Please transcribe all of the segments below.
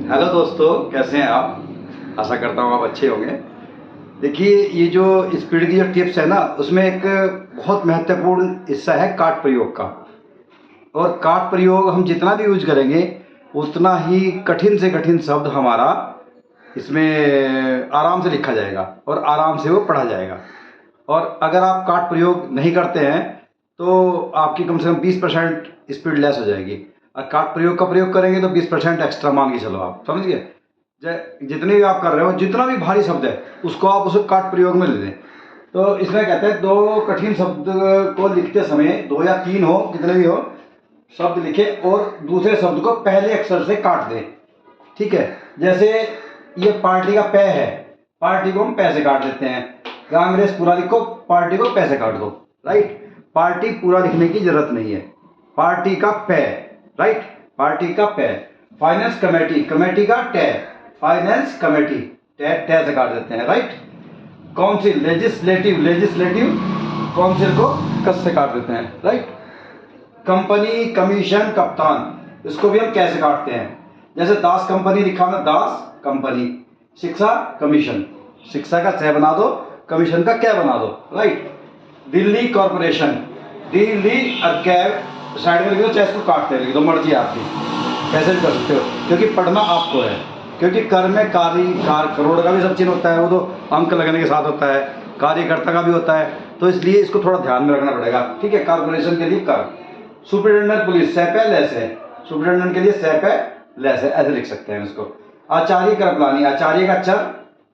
Hello दोस्तों, कैसे हैं आप। आशा करता हूँ आप अच्छे होंगे। देखिए, ये जो स्पीड की जो टिप्स है ना, उसमें एक बहुत महत्वपूर्ण हिस्सा है काट प्रयोग का। और काट प्रयोग हम जितना भी यूज करेंगे उतना ही कठिन से कठिन शब्द हमारा इसमें आराम से लिखा जाएगा और आराम से वो पढ़ा जाएगा। और अगर आप काट प्रयोग नहीं करते हैं तो आपकी कम से कम 20% स्पीड लेस हो जाएगी। और काट प्रयोग का प्रयोग करेंगे तो 20% एक्स्ट्रा मान के चलो, आप समझ गए। जितने भी आप कर रहे हो, जितना भी भारी शब्द है उसको आप उसे काट प्रयोग में ले लें। तो इसमें कहते हैं दो कठिन शब्द को लिखते समय, दो या तीन हो, कितने भी हो, शब्द लिखे और दूसरे शब्द को पहले अक्षर से काट दें। ठीक है। जैसे ये पार्टी का पै है, पार्टी को हम पैसे काट देते हैं। कांग्रेस पूरा लिखो, पार्टी को पैसे काट दो। राइट। पार्टी पूरा लिखने की जरूरत नहीं है। पार्टी का पै। राइट। पार्टी का पै। फाइनेंस कमेटी, कमेटी का टै, फाइनेंस कमेटी, टै से काट देते हैं। Right. Council, legislative, legislative, council को कस से काट देते हैं। राइट। कंपनी, कमीशन, कप्तान, इसको भी हम कैसे काटते हैं। जैसे दास कंपनी लिखा ना, दास कंपनी। शिक्षा, कमीशन, शिक्षा का च बना दो, कमीशन का कै बना दो। राइट। दिल्ली कॉरपोरेशन, दिल्ली, और कैब साइड में लिख दो, चाहे इसको काटते लिख दो, मर्जी आपकी, कैसे भी कर सकते हो, क्योंकि पढ़ना आपको है। क्योंकि कर में करोड़ का भी सब चिन्ह होता है, वो तो अंक लगने के साथ होता है, कार्यकर्ता का भी होता है, तो इसलिए इसको थोड़ा ध्यान में रखना पड़ेगा। ठीक है। कॉर्पोरेशन के लिए कर। सुपरिटेंडेंट पुलिस, सै पे लेस है, सुपरिटेंडेंट के लिए सै पे लेस है, ऐसे लिख सकते हैं इसको। आचार्य करपलानी, आचार्य का चर,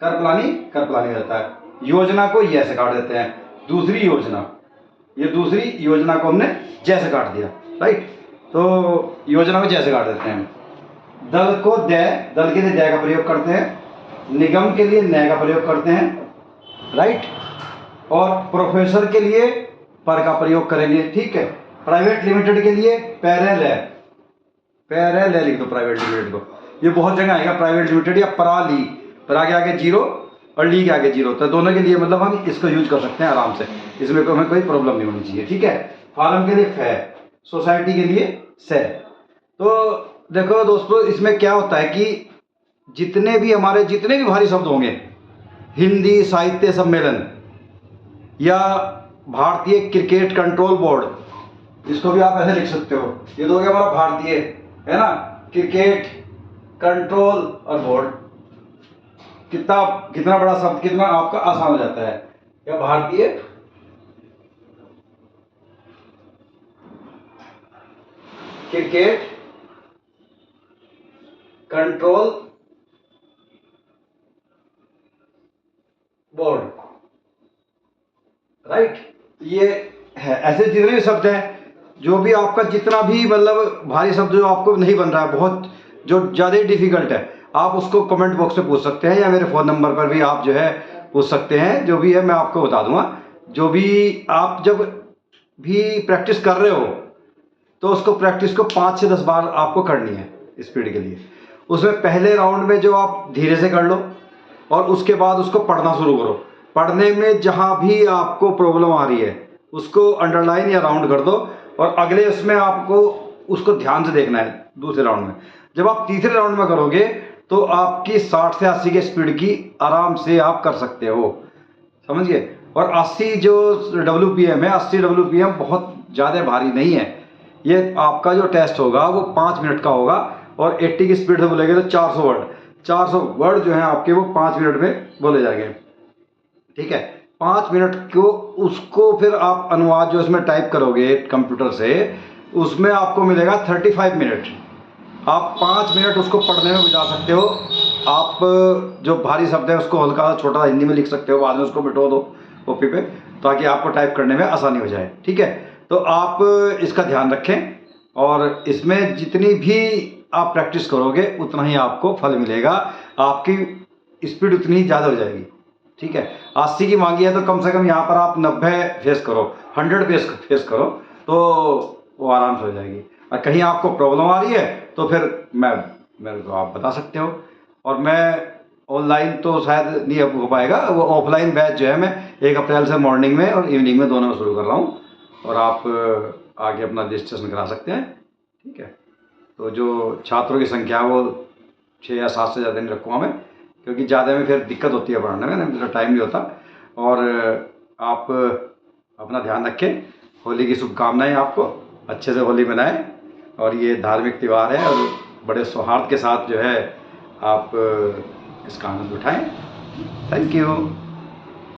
करपलानी करपलानी रहता है। योजना को ये से काट देते हैं। दूसरी योजना, ये दूसरी योजना को हमने जैसे काट दिया। राइट। तो योजना को जैसे काट देते हैं। दल को दै, दल के लिए दै का प्रयोग करते हैं। निगम के लिए नय का प्रयोग करते हैं। राइट। और प्रोफेसर के लिए पर का प्रयोग करेंगे। ठीक है। प्राइवेट लिमिटेड के लिए पैरेलल, पैरेलल लिख दो प्राइवेट लिमिटेड को। ये बहुत जगह आएगा प्राइवेट लिमिटेड या पराली, परा के आगे जीरो और ली के आगे जीरो, तो दोनों के लिए मतलब हम इसको यूज कर सकते हैं आराम से, इसमें हमें कोई प्रॉब्लम नहीं होनी चाहिए। ठीक है। फार्म के लिए फै, सोसाइटी के लिए सै। तो देखो दोस्तों, इसमें क्या होता है कि जितने भी भारी शब्द होंगे, हिंदी साहित्य सम्मेलन या भारतीय क्रिकेट कंट्रोल बोर्ड, इसको भी आप ऐसे लिख सकते हो। ये तो हो गया हमारा भारतीय, है ना, क्रिकेट कंट्रोल और बोर्ड। कितना बड़ा शब्द, कितना आपका आसान हो जाता है। या भारतीय क्रिकेट कंट्रोल बोर्ड। राइट। ये है, ऐसे जितने भी शब्द हैं, जो भी आपका जितना भी मतलब भारी शब्द जो आपको नहीं बन रहा है, बहुत जो ज़्यादा डिफिकल्ट है, आप उसको कमेंट बॉक्स में पूछ सकते हैं या मेरे फ़ोन नंबर पर भी आप जो है पूछ सकते हैं। जो भी है मैं आपको बता दूंगा। जो भी आप जब भी प्रैक्टिस कर रहे हो तो उसको प्रैक्टिस को 5 से 10 बार आपको करनी है स्पीड के लिए। उसमें पहले राउंड में जो आप धीरे से कर लो और उसके बाद उसको पढ़ना शुरू करो। पढ़ने में जहाँ भी आपको प्रॉब्लम आ रही है उसको अंडरलाइन या राउंड कर दो और अगले उसमें आपको उसको ध्यान से देखना है। दूसरे राउंड में जब आप तीसरे राउंड में करोगे तो आपकी 60 से 80 की स्पीड की आराम से आप कर सकते हो, समझिए। और 80 जो WPM है, 80 WPM बहुत ज़्यादा भारी नहीं है। ये आपका जो टेस्ट होगा वो 5 मिनट का होगा और 80 की स्पीड से बोलेंगे तो 400 वर्ड, 400 वर्ड जो है आपके वो 5 मिनट में बोले जाएंगे। ठीक है। 5 मिनट को उसको फिर आप अनुवाद जो इसमें टाइप करोगे कंप्यूटर से, उसमें आपको मिलेगा 35 मिनट। आप 5 मिनट उसको पढ़ने में गुजार सकते हो। आप जो भारी शब्द है उसको हल्का छोटा हिंदी में लिख सकते हो, बाद में उसको मिटो दो कॉपी पे, ताकि आपको टाइप करने में आसानी हो जाए। ठीक है। तो आप इसका ध्यान रखें और इसमें जितनी भी आप प्रैक्टिस करोगे उतना ही आपको फल मिलेगा, आपकी स्पीड उतनी ज़्यादा हो जाएगी। ठीक है। 80 की मांगी है तो कम से कम यहाँ पर आप 90 फेस करो, 100 फेस करो, तो वो आराम से हो जाएगी। और कहीं आपको प्रॉब्लम आ रही है तो फिर मेरे को आप बता सकते हो। और मैं ऑनलाइन तो शायद नहीं हो पाएगा, वो ऑफलाइन बैच जो है मैं 1 अप्रैल से मॉर्निंग में और इवनिंग में दोनों में शुरू कर रहा हूँ और आप आगे अपना रजिस्ट्रेशन करा सकते हैं। ठीक है। तो जो छात्रों की संख्या वो 6 या 7 से ज़्यादा नहीं रखूँगा मैं, क्योंकि ज़्यादा में फिर दिक्कत होती है पढ़ाने में, मेरा टाइम नहीं होता। और आप अपना ध्यान रखें। होली की शुभकामनाएँ आपको, अच्छे से होली मनाएं। और ये धार्मिक त्यौहार है और बड़े सौहार्द के साथ जो है आप इसका आनंद उठाएं। Thank you.